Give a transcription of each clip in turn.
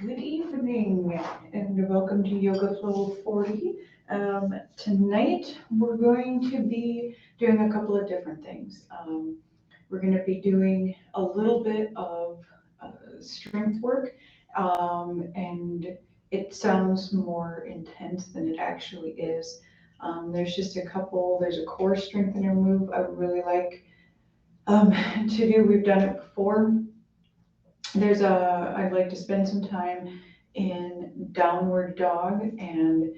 Good evening and welcome to Yoga Flow 40. Tonight we're going to be doing a couple of different things. We're going to be doing a little bit of strength work, and it sounds more intense than it actually is. There's a core strengthener move I would really like to do. We've done it before. I'd like to spend some time in downward dog and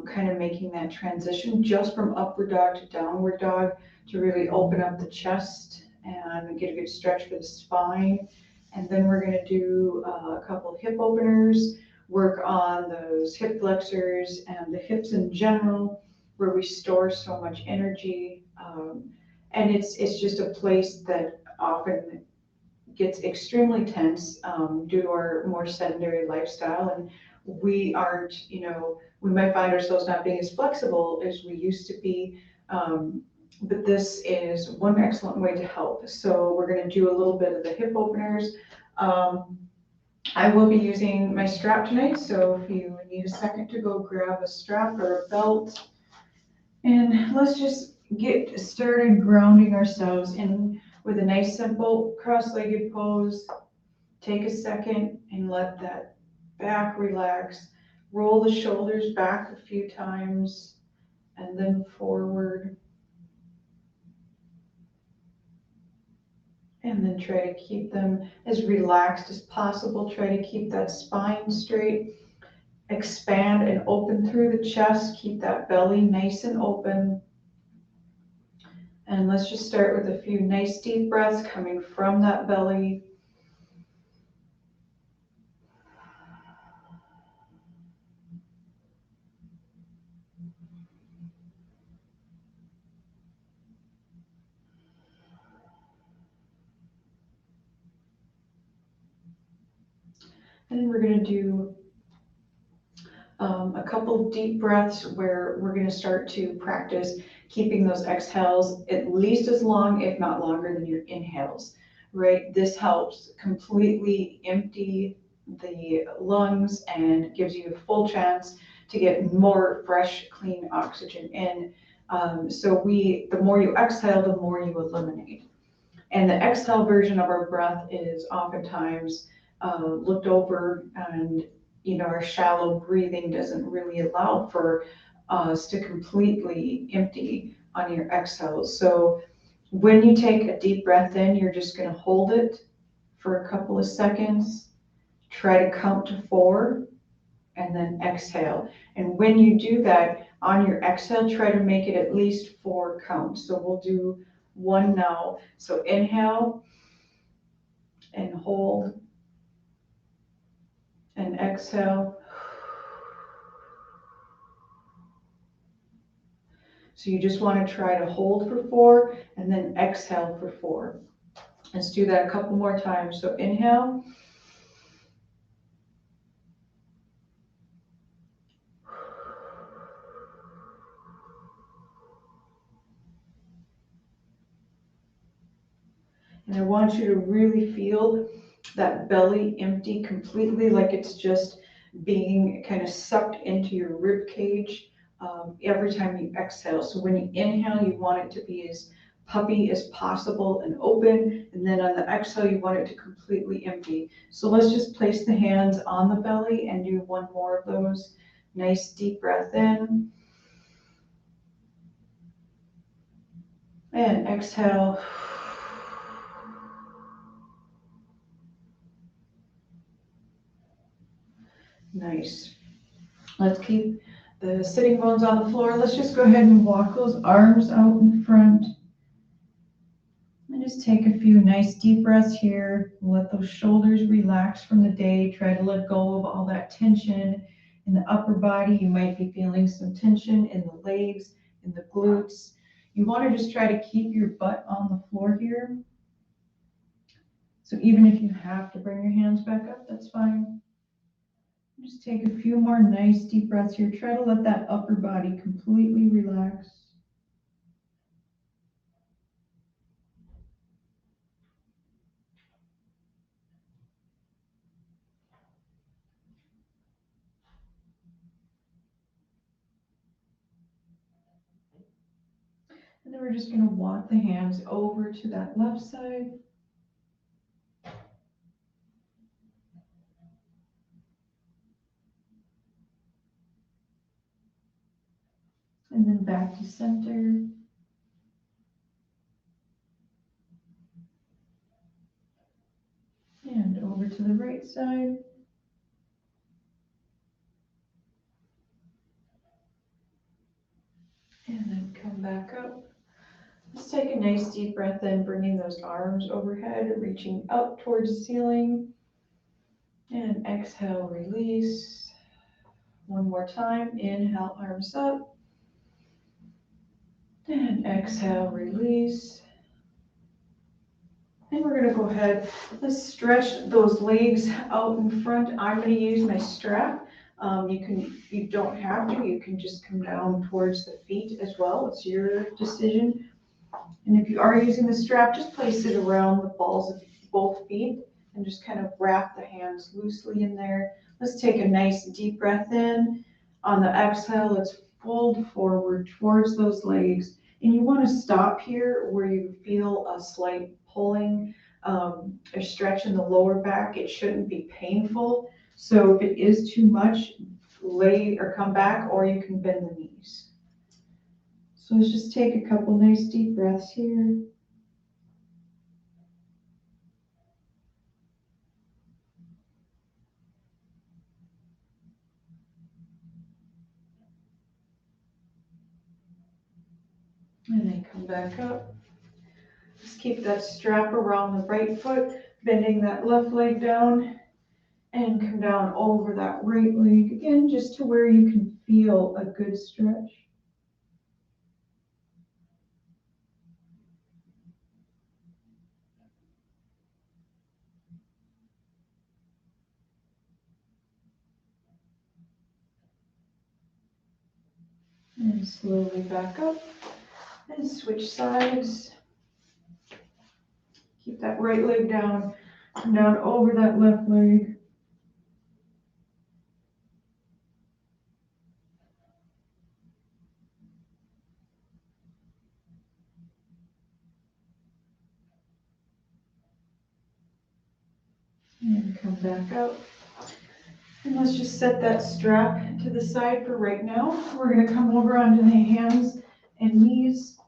kind of making that transition just from upward dog to downward dog to really open up the chest and get a good stretch for the spine. And then we're going to do a couple of hip openers, work on those hip flexors and the hips in general, where we store so much energy. And it's just a place that often gets extremely tense due to our more sedentary lifestyle. And we aren't, we might find ourselves not being as flexible as we used to be. But this is one excellent way to help. So we're going to do a little bit of the hip openers. I will be using my strap tonight. So if you need a second to go grab a strap or a belt, and let's just get started grounding ourselves in with a nice simple cross-legged pose. Take a second and let that back relax. Roll the shoulders back a few times and then forward. And then try to keep them as relaxed as possible. Try to keep that spine straight. Expand and open through the chest. Keep that belly nice and open. And let's just start with a few nice deep breaths coming from that belly. And we're going to do a couple deep breaths where we're going to start to practice keeping those exhales at least as long, if not longer, than your inhales, right? This helps completely empty the lungs and gives you a full chance to get more fresh, clean oxygen in. The more you exhale, the more you eliminate. And the exhale version of our breath is oftentimes looked over, and our shallow breathing doesn't really allow for us to completely empty on your exhales. So when you take a deep breath in, you're just going to hold it for a couple of seconds, try to count to 4, and then exhale. And when you do that, on your exhale, try to make it at least 4 counts. So we'll do 1 now. So inhale and hold and exhale. So you just want to try to hold for 4 and then exhale for 4. Let's do that a couple more times. So inhale. And I want you to really feel that belly empty completely, like it's just being kind of sucked into your rib cage every time you exhale. So when you inhale, you want it to be as puppy as possible and open. And then on the exhale, you want it to completely empty. So let's just place the hands on the belly and do 1 more of those. Nice deep breath in. And exhale. Nice. Let's keep the sitting bones on the floor. Let's just go ahead and walk those arms out in front. And just take a few nice deep breaths here. Let those shoulders relax from the day. Try to let go of all that tension in the upper body. You might be feeling some tension in the legs, in the glutes, You want to just try to keep your butt on the floor here. So even if you have to bring your hands back up, that's fine. Just take a few more nice deep breaths here. Try to let that upper body completely relax. And then we're just going to walk the hands over to that left side. And then back to center. And over to the right side. And then come back up. Let's take a nice deep breath in, bringing those arms overhead, reaching up towards the ceiling. And exhale, release. One more time. Inhale, arms up. And exhale, release. And we're gonna go ahead, let's stretch those legs out in front. I'm gonna use my strap. You don't have to, you can just come down towards the feet as well. It's your decision. And if you are using the strap, just place it around the balls of both feet and just kind of wrap the hands loosely in there. Let's take a nice deep breath in. On the exhale, let's fold forward towards those legs. And you want to stop here where you feel a slight pulling, a stretch in the lower back. It shouldn't be painful. So if it is too much, lay or come back, or you can bend the knees. So let's just take a couple nice deep breaths here. And then come back up. Just keep that strap around the right foot, bending that left leg down, and come down over that right leg again, just to where you can feel a good stretch. And slowly back up and switch sides. Keep that right leg down, come down over that left leg. And come back up. And let's just set that strap to the side for right now. We're going to come over onto the hands and knees.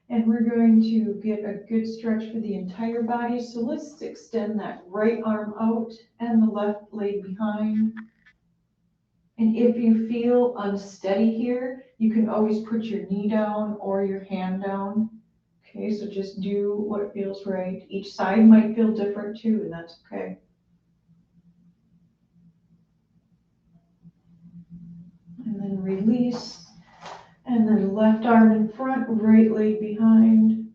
And we're going to get a good stretch for the entire body. So let's extend that right arm out and the left leg behind. And if you feel unsteady here, you can always put your knee down or your hand down. Okay, so just do what feels right. Each side might feel different too, and that's okay. And then release. And then left arm in front, right leg behind.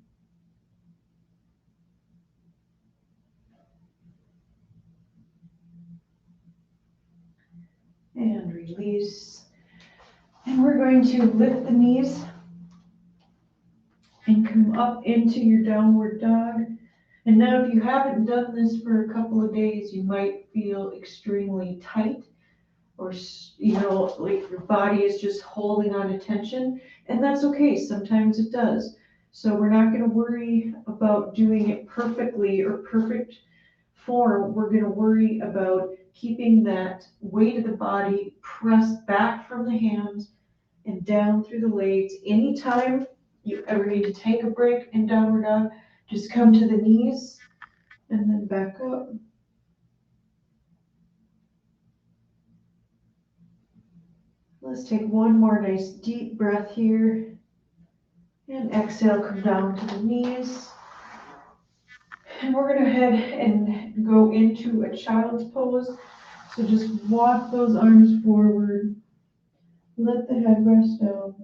And release. And we're going to lift the knees and come up into your downward dog. And now if you haven't done this for a couple of days, you might feel extremely tight, or like your body is just holding on to tension, and that's okay. Sometimes it does. So we're not going to worry about doing it perfectly or perfect form. We're going to worry about keeping that weight of the body pressed back from the hands and down through the legs. Anytime you ever need to take a break in downward dog, just come to the knees and then back up. Let's take one more nice deep breath here. And exhale, come down to the knees. And we're going to head and go into a child's pose. So just walk those arms forward. Let the head rest down.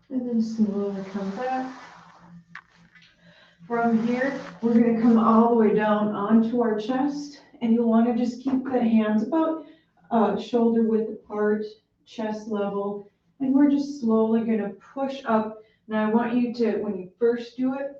And then slowly come back. From here, we're gonna come all the way down onto our chest, and you'll wanna just keep the hands about shoulder width apart, chest level, and we're just slowly gonna push up. Now I want you to, when you first do it,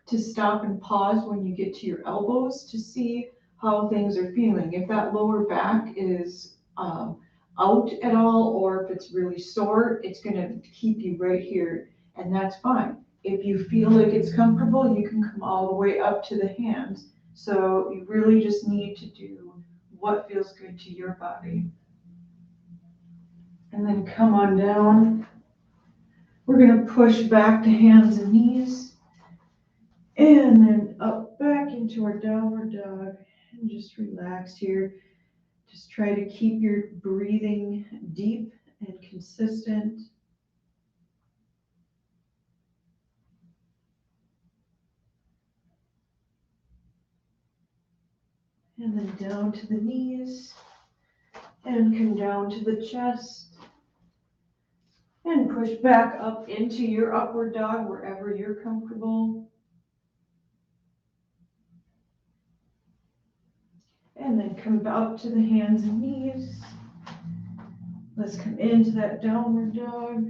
to stop and pause when you get to your elbows to see how things are feeling. If that lower back is out at all, or if it's really sore, it's gonna keep you right here, and that's fine. If you feel like it's comfortable, you can come all the way up to the hands. So you really just need to do what feels good to your body. And then come on down. We're gonna push back to hands and knees. And then up back into our downward dog. And just relax here. Just try to keep your breathing deep and consistent. And then down to the knees. And come down to the chest. And push back up into your upward dog wherever you're comfortable. And then come up to the hands and knees. Let's come into that downward dog.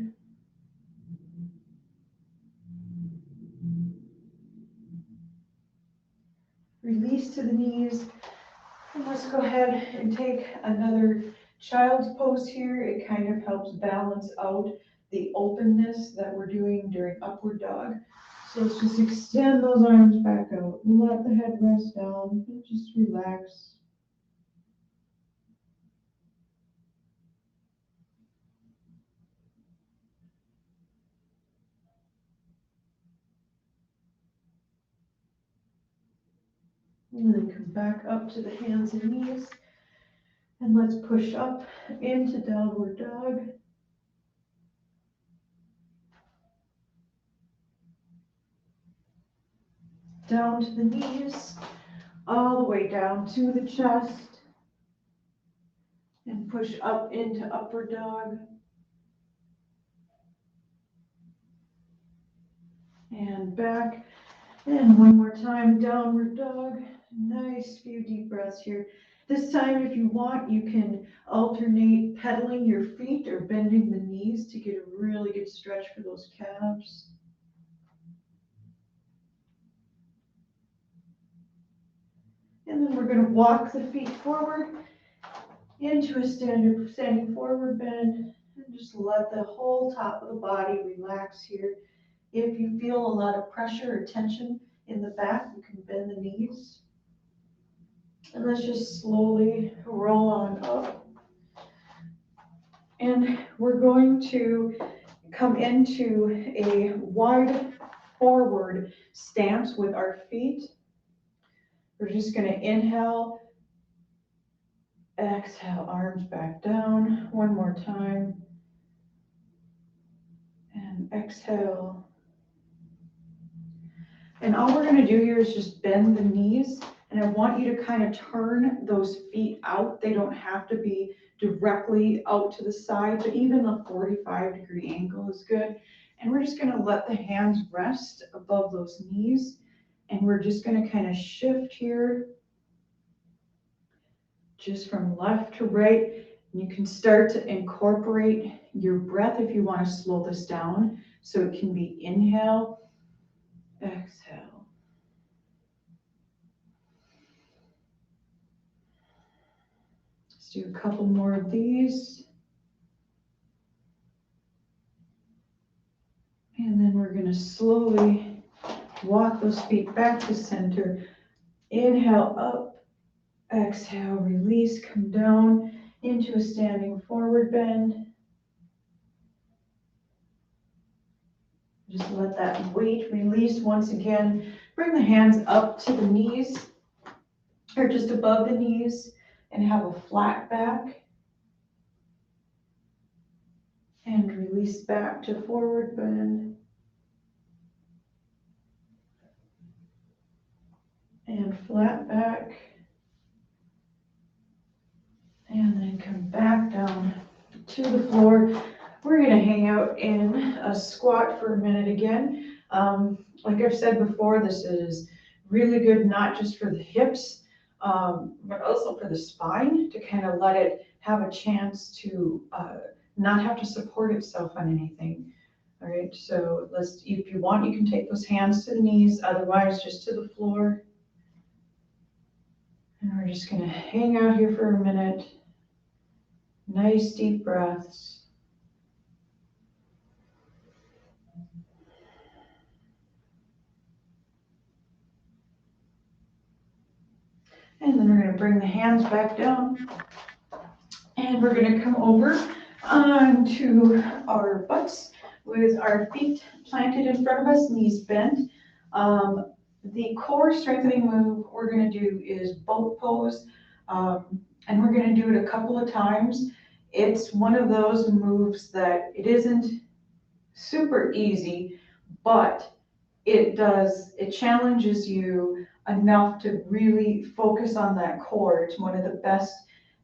Release to the knees. And let's go ahead and take another child's pose here. It kind of helps balance out the openness that we're doing during upward dog. So let's just extend those arms back out. Let the head rest down and just relax. And then come back up to the hands and knees. And let's push up into downward dog. Down to the knees, all the way down to the chest. And push up into upward dog. And back. And one more time, downward dog. Nice few deep breaths here. This time, if you want, you can alternate pedaling your feet or bending the knees to get a really good stretch for those calves. And then we're going to walk the feet forward into a standing forward bend. And just let the whole top of the body relax here. If you feel a lot of pressure or tension in the back, you can bend the knees. And let's just slowly roll on up. And we're going to come into a wide forward stance with our feet. We're just going to inhale, exhale, arms back down. One more time. And exhale. And all we're going to do here is just bend the knees. And I want you to kind of turn those feet out. They don't have to be directly out to the side, but even a 45-degree angle is good. And we're just going to let the hands rest above those knees. And we're just going to kind of shift here just from left to right. You can start to incorporate your breath if you want to slow this down. So it can be inhale, exhale. Let's do a couple more of these. And then we're going to slowly walk those feet back to center. Inhale up, exhale, release, come down into a standing forward bend. Just let that weight release once again. Bring the hands up to the knees or just above the knees and have a flat back. And release back to forward bend. And flat back. And then come back down to the floor. We're gonna hang out in a squat for a minute again. Like I've said before, this is really good, not just for the hips, but also for the spine, to kind of let it have a chance to not have to support itself on anything. All right, so if you want, you can take those hands to the knees, otherwise just to the floor. And we're just gonna hang out here for a minute. Nice deep breaths. And then we're gonna bring the hands back down. And we're gonna come over onto our butts with our feet planted in front of us, knees bent. The core strengthening move we're gonna do is boat pose. And we're gonna do it a couple of times. It's one of those moves that it isn't super easy, but it challenges you enough to really focus on that core. It's one of the best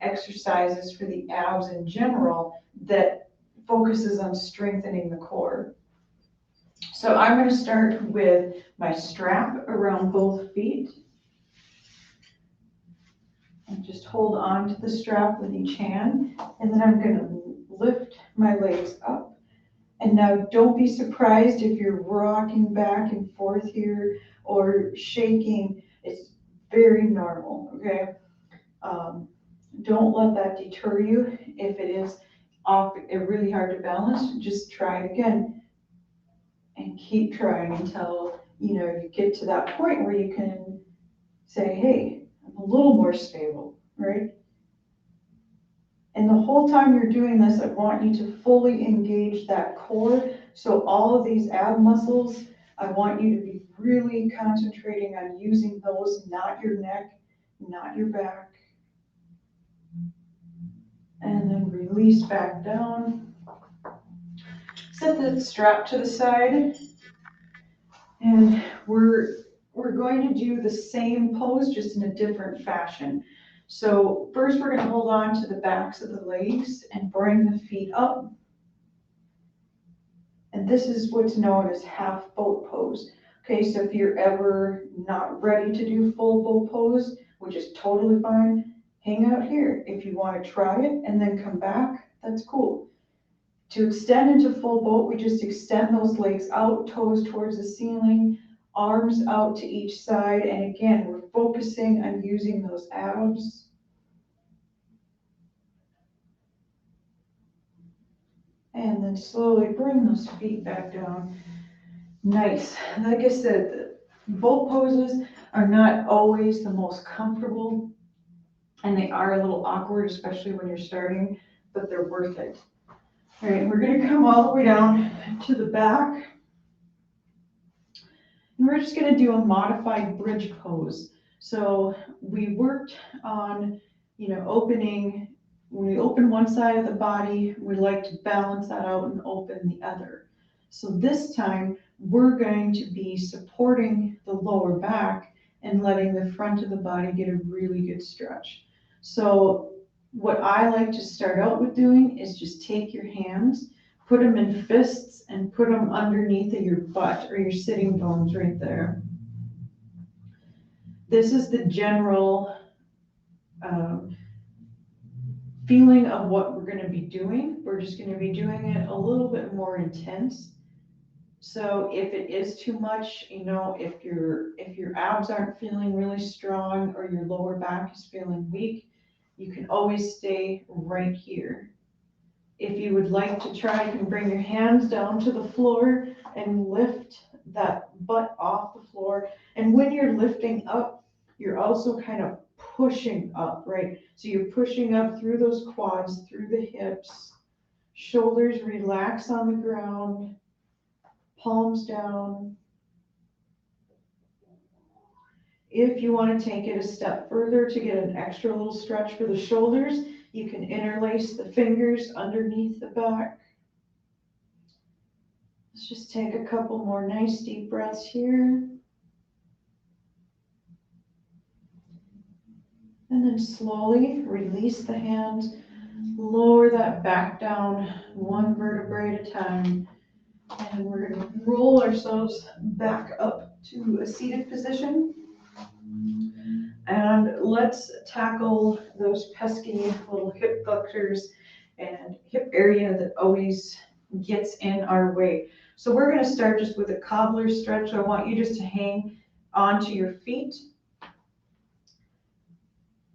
exercises for the abs in general that focuses on strengthening the core. So I'm going to start with my strap around both feet. And just hold on to the strap with each hand. And then I'm going to lift my legs up. And now don't be surprised if you're rocking back and forth here or shaking. It's very normal, okay? Don't let that deter you. If it is really hard to balance, just try it again. And keep trying until, you get to that point where you can say, hey, I'm a little more stable, right? And the whole time you're doing this, I want you to fully engage that core. So all of these ab muscles, I want you to be really concentrating on using those, not your neck, not your back. And then release back down. Set the strap to the side. And we're going to do the same pose, just in a different fashion. So first we're going to hold on to the backs of the legs and bring the feet up. And this is what's known as half boat pose. Okay, so if you're ever not ready to do full boat pose, which is totally fine, hang out here. If you want to try it and then come back, that's cool. To extend into full boat, we just extend those legs out, toes towards the ceiling, arms out to each side. And again, we're focusing on using those abs. And then slowly bring those feet back down. Nice. Like I said, boat poses are not always the most comfortable, and they are a little awkward, especially when you're starting, but they're worth it. All right, we're gonna come all the way down to the back. And we're just gonna do a modified bridge pose. So we worked on, opening. When we open one side of the body, we like to balance that out and open the other. So this time, we're going to be supporting the lower back and letting the front of the body get a really good stretch. So what I like to start out with doing is just take your hands, put them in fists, and put them underneath of your butt or your sitting bones right there. This is the general feeling of what we're going to be doing. We're just going to be doing it a little bit more intense. So if it is too much, if your abs aren't feeling really strong or your lower back is feeling weak, you can always stay right here. If you would like to try, you can bring your hands down to the floor and lift that butt off the floor. And when you're lifting up, you're also kind of pushing up, right? So you're pushing up through those quads, through the hips, shoulders relax on the ground, palms down. If you want to take it a step further to get an extra little stretch for the shoulders, you can interlace the fingers underneath the back. Let's just take a couple more nice deep breaths here. And then slowly release the hands, lower that back down one vertebrae at a time. And we're gonna roll ourselves back up to a seated position. And let's tackle those pesky little hip flexors and hip area that always gets in our way. So we're gonna start just with a cobbler stretch. So I want you just to hang onto your feet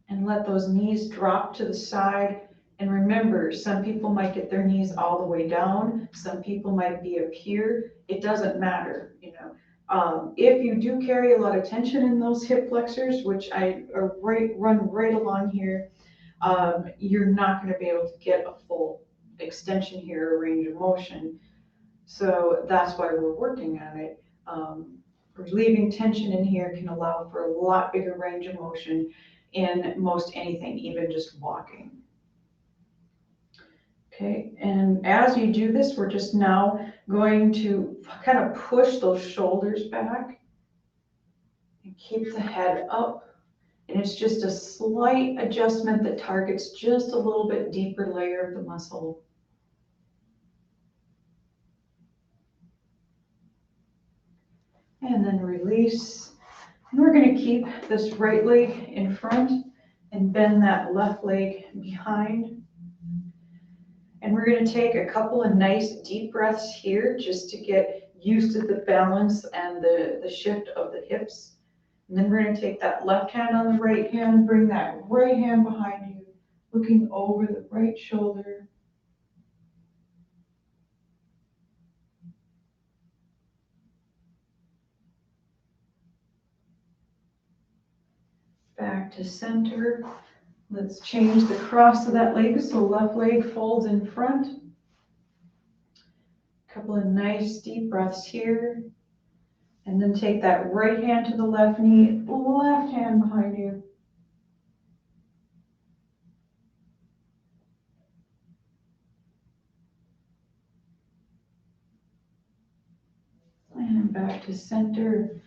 and let those knees drop to the side. And remember, some people might get their knees all the way down. Some people might be up here. It doesn't matter, you know. If you do carry a lot of tension in those hip flexors, which I run right along here, you're not going to be able to get a full extension here or range of motion. So that's why we're working on it. Relieving tension in here can allow for a lot bigger range of motion in most anything, even just walking. Okay, and as you do this, we're just now going to kind of push those shoulders back and keep the head up. And it's just a slight adjustment that targets just a little bit deeper layer of the muscle. And then release. And we're going to keep this right leg in front and bend that left leg behind. And we're going to take a couple of nice deep breaths here just to get used to the balance and the shift of the hips. And then we're going to take that left hand on the right hand, bring that right hand behind you, looking over the right shoulder. Back to center. Let's change the cross of that leg, so left leg folds in front. A couple of nice deep breaths here. And then take that right hand to the left knee, left hand behind you. And back to center.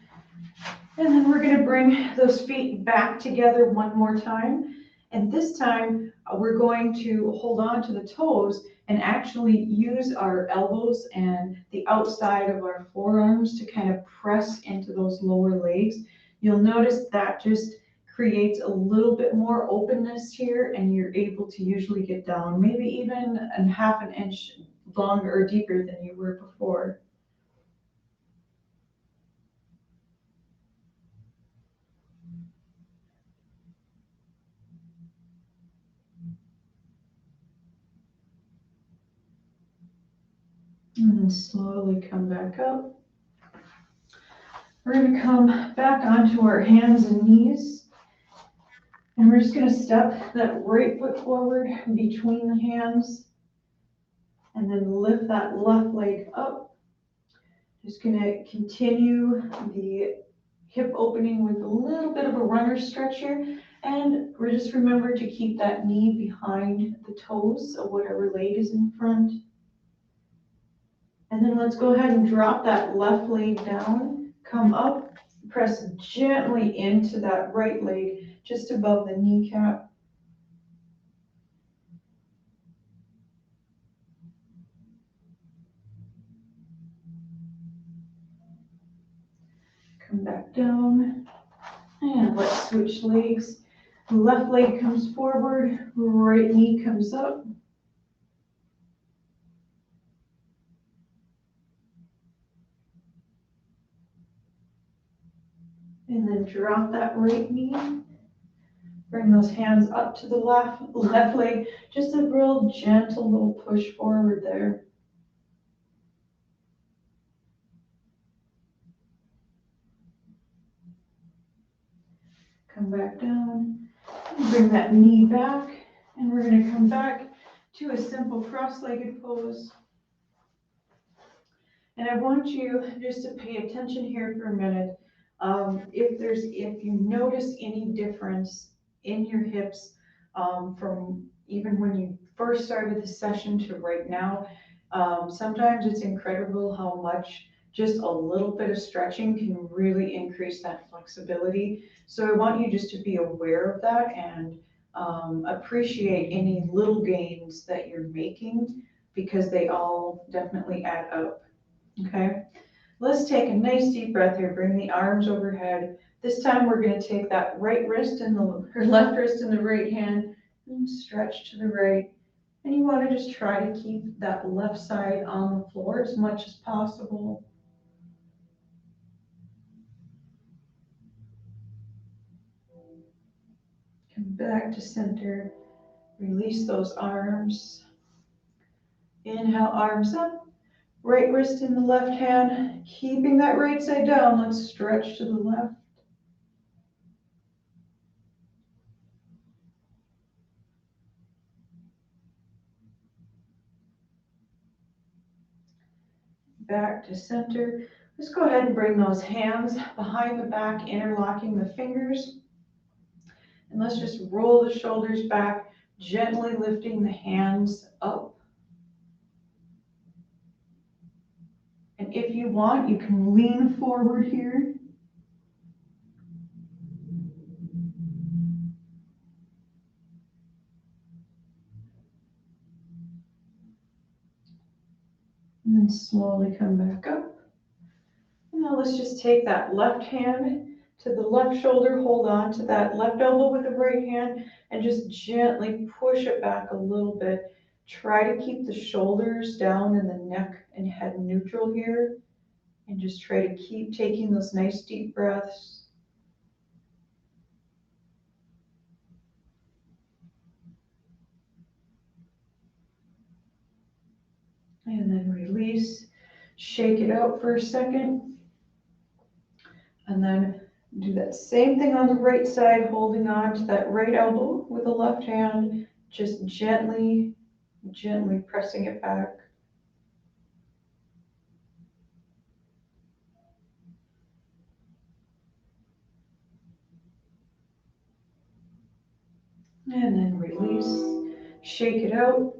And then we're going to bring those feet back together one more time. And this time we're going to hold on to the toes and actually use our elbows and the outside of our forearms to kind of press into those lower legs. You'll notice that just creates a little bit more openness here, and you're able to usually get down maybe even a half an inch longer or deeper than you were before. And then slowly come back up. We're going to come back onto our hands and knees. And we're just going to step that right foot forward between the hands. And then lift that left leg up. Just going to continue the hip opening with a little bit of a runner stretch here. And we're just remember to keep that knee behind the toes of whatever leg is in front. And then let's go ahead and drop that left leg down, come up, press gently into that right leg just above the kneecap. Come back down, and let's switch legs. Left leg comes forward, right knee comes up. And then drop that right knee. Bring those hands up to the left leg. Just a real gentle little push forward there. Come back down. Bring that knee back. And we're going to come back to a simple cross-legged pose. And I want you just to pay attention here for a minute. If you notice any difference in your hips from even when you first started the session to right now, sometimes it's incredible how much just a little bit of stretching can really increase that flexibility. So I want you just to be aware of that and appreciate any little gains that you're making because they all definitely add up. Okay, let's take a nice deep breath here. Bring the arms overhead. This time we're going to take that right wrist and or left wrist in the right hand and stretch to the right. And you want to just try to keep that left side on the floor as much as possible. Come back to center. Release those arms. Inhale, arms up. Right wrist in the left hand. Keeping that right side down. Let's stretch to the left. Back to center. Let's go ahead and bring those hands behind the back, interlocking the fingers. And let's just roll the shoulders back, gently lifting the hands up. And if you want, you can lean forward here. And then slowly come back up. And now let's just take that left hand to the left shoulder, hold on to that left elbow with the right hand, and just gently push it back a little bit. Try to keep the shoulders down and the neck and head neutral here. And just try to keep taking those nice deep breaths. And then release. Shake it out for a second. And then do that same thing on the right side, holding on to that right elbow with the left hand, just gently, gently pressing it back. And then release, shake it out.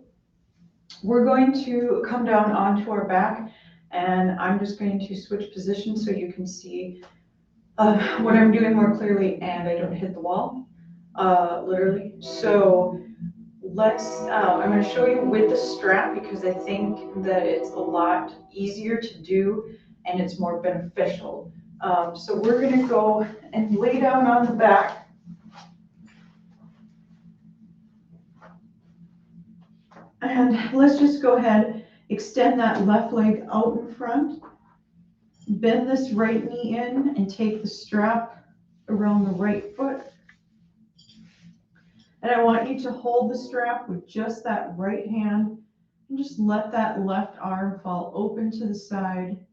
We're going to come down onto our back, and I'm just going to switch positions so you can see what I'm doing more clearly and I don't hit the wall, literally. So I'm going to show you with the strap because I think that it's a lot easier to do and it's more beneficial. So we're going to go and lay down on the back. And let's just go ahead, extend that left leg out in front, bend this right knee in and take the strap around the right foot. And I want you to hold the strap with just that right hand and just let that left arm fall open to the side.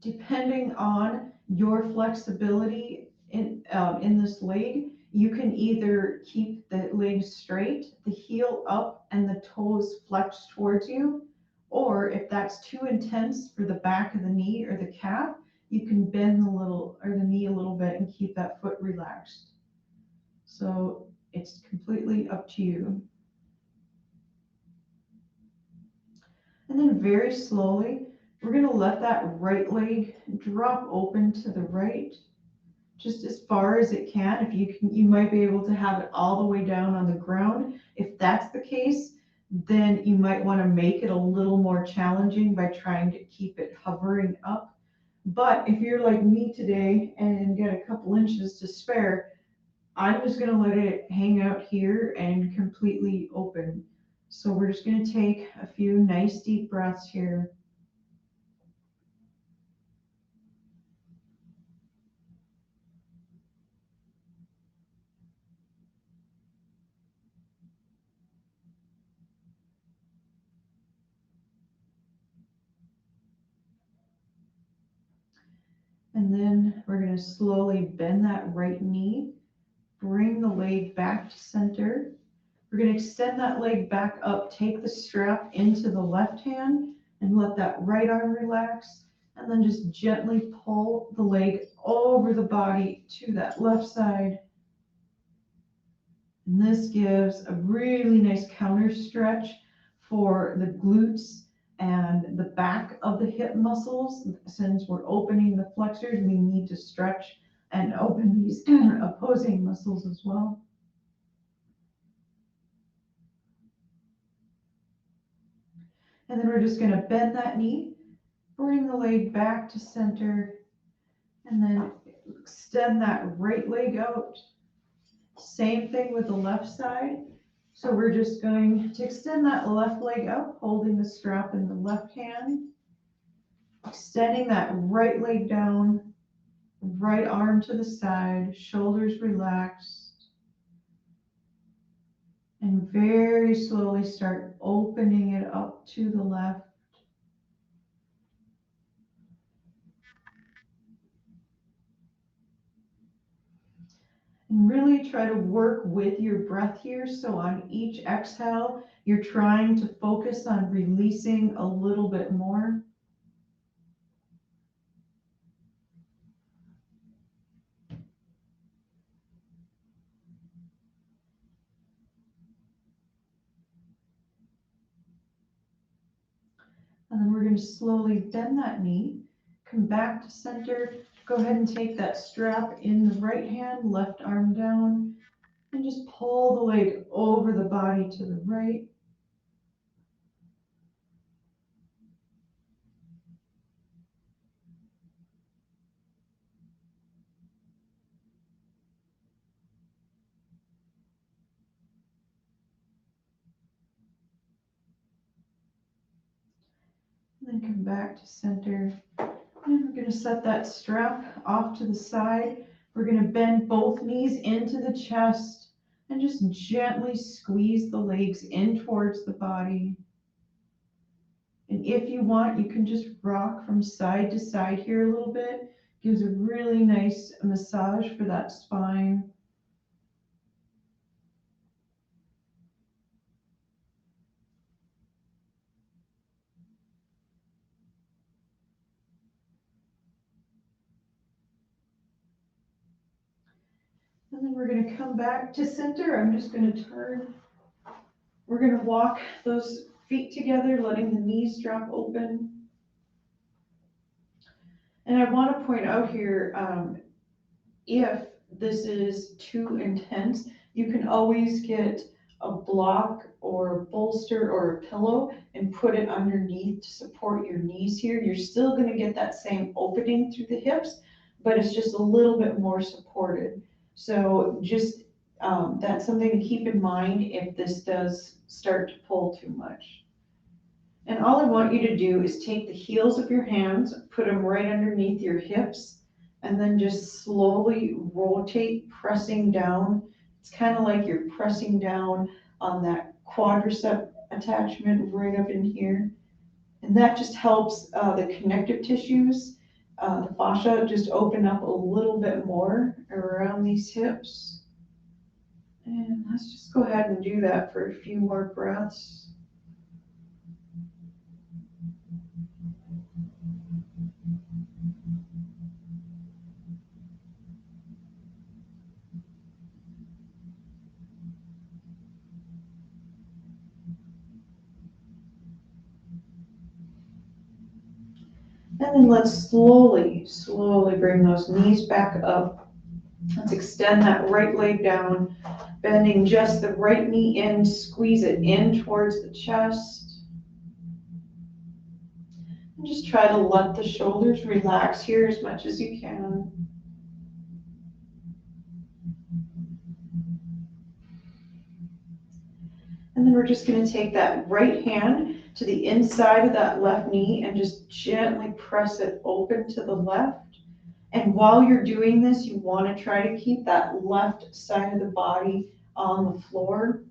Depending on your flexibility in this leg, you can either keep the leg straight, the heel up, and the toes flexed towards you, or if that's too intense for the back of the knee or the calf, you can bend the knee a little bit and keep that foot relaxed. So it's completely up to you. And then very slowly, we're going to let that right leg drop open to the right, just as far as it can. If you can, you might be able to have it all the way down on the ground. If that's the case, then you might want to make it a little more challenging by trying to keep it hovering up. But if you're like me today and get a couple inches to spare, I'm just going to let it hang out here and completely open. So we're just going to take a few nice deep breaths here. And then we're going to slowly bend that right knee, bring the leg back to center. We're going to extend that leg back up, take the strap into the left hand and let that right arm relax. And then just gently pull the leg over the body to that left side. And this gives a really nice counter stretch for the glutes and the back of the hip muscles. Since we're opening the flexors, we need to stretch and open these opposing muscles as well. And then we're just gonna bend that knee, bring the leg back to center, and then extend that right leg out. Same thing with the left side. So we're just going to extend that left leg out, holding the strap in the left hand, extending that right leg down, right arm to the side, shoulders relaxed, and very slowly start opening it up to the left. And really try to work with your breath here. So on each exhale, you're trying to focus on releasing a little bit more. And then we're going to slowly bend that knee, come back to center. Go ahead and take that strap in the right hand, left arm down, and just pull the leg over the body to the right. And then come back to center. And we're going to set that strap off to the side. We're going to bend both knees into the chest and just gently squeeze the legs in towards the body. And if you want, you can just rock from side to side here a little bit. Gives a really nice massage for that spine. And then we're going to come back to center. I'm just going to turn. We're going to walk those feet together, letting the knees drop open. And I want to point out here, if this is too intense, you can always get a block or a bolster or a pillow and put it underneath to support your knees here. You're still going to get that same opening through the hips, but it's just a little bit more supported. So just that's something to keep in mind if this does start to pull too much. And all I want you to do is take the heels of your hands, put them right underneath your hips, and then just slowly rotate, pressing down. It's kind of like you're pressing down on that quadricep attachment right up in here. And that just helps the connective tissues, the fascia, just open up a little bit more around these hips. And let's just go ahead and do that for a few more breaths. And then let's slowly, slowly bring those knees back up. Let's extend that right leg down, bending just the right knee in, squeeze it in towards the chest. And just try to let the shoulders relax here as much as you can. And then we're just going to take that right hand to the inside of that left knee and just gently press it open to the left. And while you're doing this, you want to try to keep that left side of the body on the floor.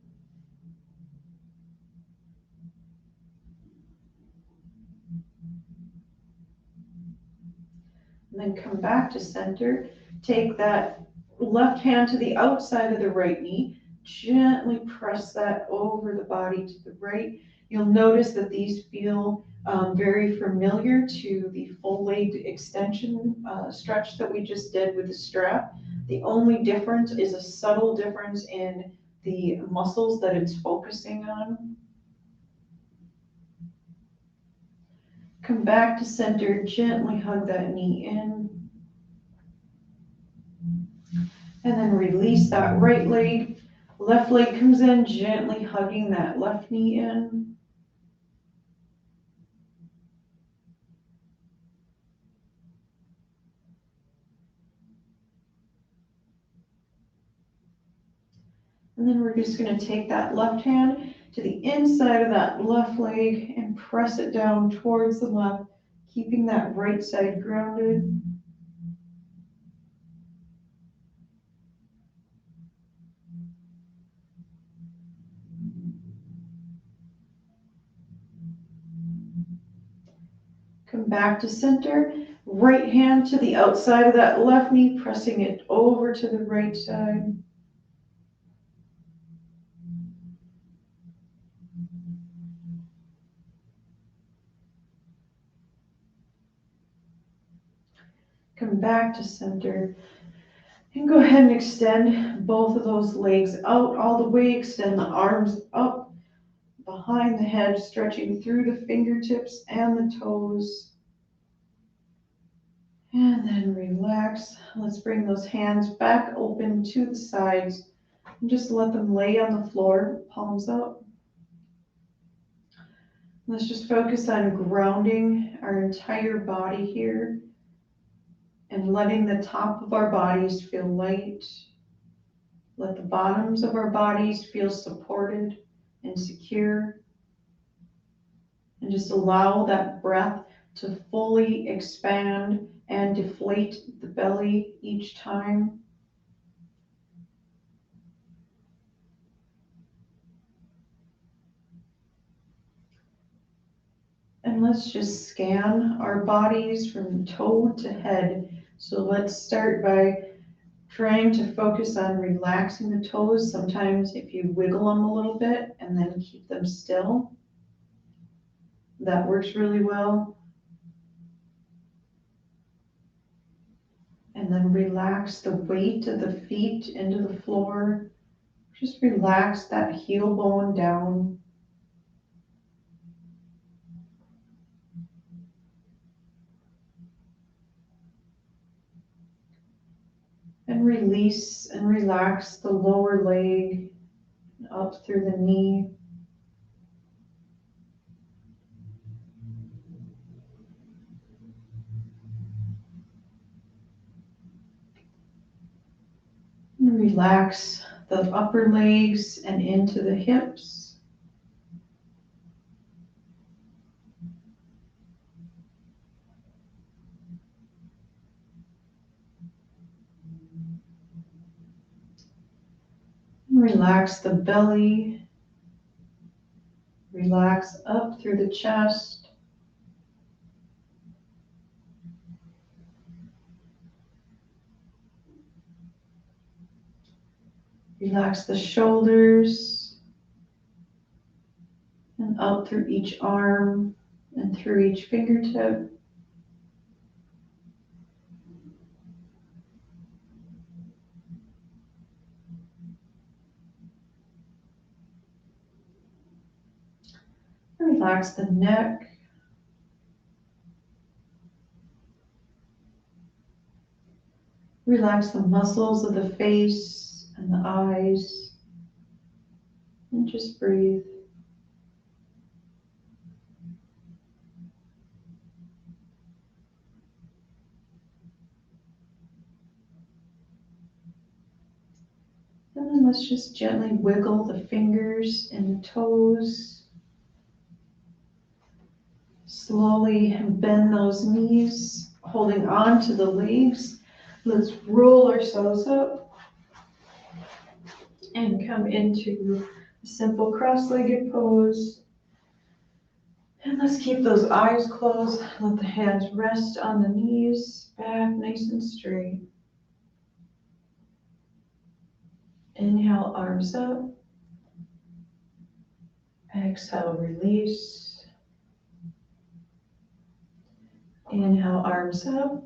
And then come back to center. Take that left hand to the outside of the right knee. Gently press that over the body to the right. You'll notice that these feel very familiar to the full leg extension stretch that we just did with the strap. The only difference is a subtle difference in the muscles that it's focusing on. Come back to center, gently hug that knee in. And then release that right leg. Left leg comes in, gently hugging that left knee in. And then we're just gonna take that left hand to the inside of that left leg and press it down towards the left, keeping that right side grounded. Come back to center, right hand to the outside of that left knee, pressing it over to the right side. Come back to center. And go ahead and extend both of those legs out all the way. Extend the arms up behind the head, stretching through the fingertips and the toes. And then relax. Let's bring those hands back open to the sides and just let them lay on the floor, palms up. Let's just focus on grounding our entire body here and letting the top of our bodies feel light. Let the bottoms of our bodies feel supported and secure. And just allow that breath to fully expand and deflate the belly each time. And let's just scan our bodies from toe to head. So let's start by trying to focus on relaxing the toes. Sometimes if you wiggle them a little bit and then keep them still, that works really well. And then relax the weight of the feet into the floor. Just relax that heel bone down. And release and relax the lower leg up through the knee. And relax the upper legs and into the hips. Relax the belly. Relax up through the chest. Relax the shoulders and up through each arm and through each fingertip. Relax the neck. Relax the muscles of the face and the eyes. And just breathe. And then let's just gently wiggle the fingers and the toes. Slowly bend those knees, holding on to the legs. Let's roll ourselves up and come into a simple cross-legged pose. And let's keep those eyes closed. Let the hands rest on the knees, back nice and straight. Inhale, arms up. Exhale, release. Inhale, arms up.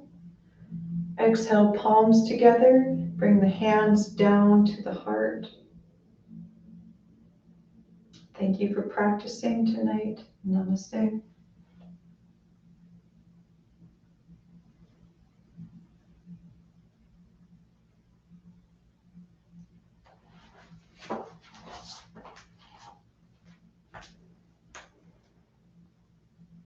Exhale, palms together. Bring the hands down to the heart. Thank you for practicing tonight. Namaste.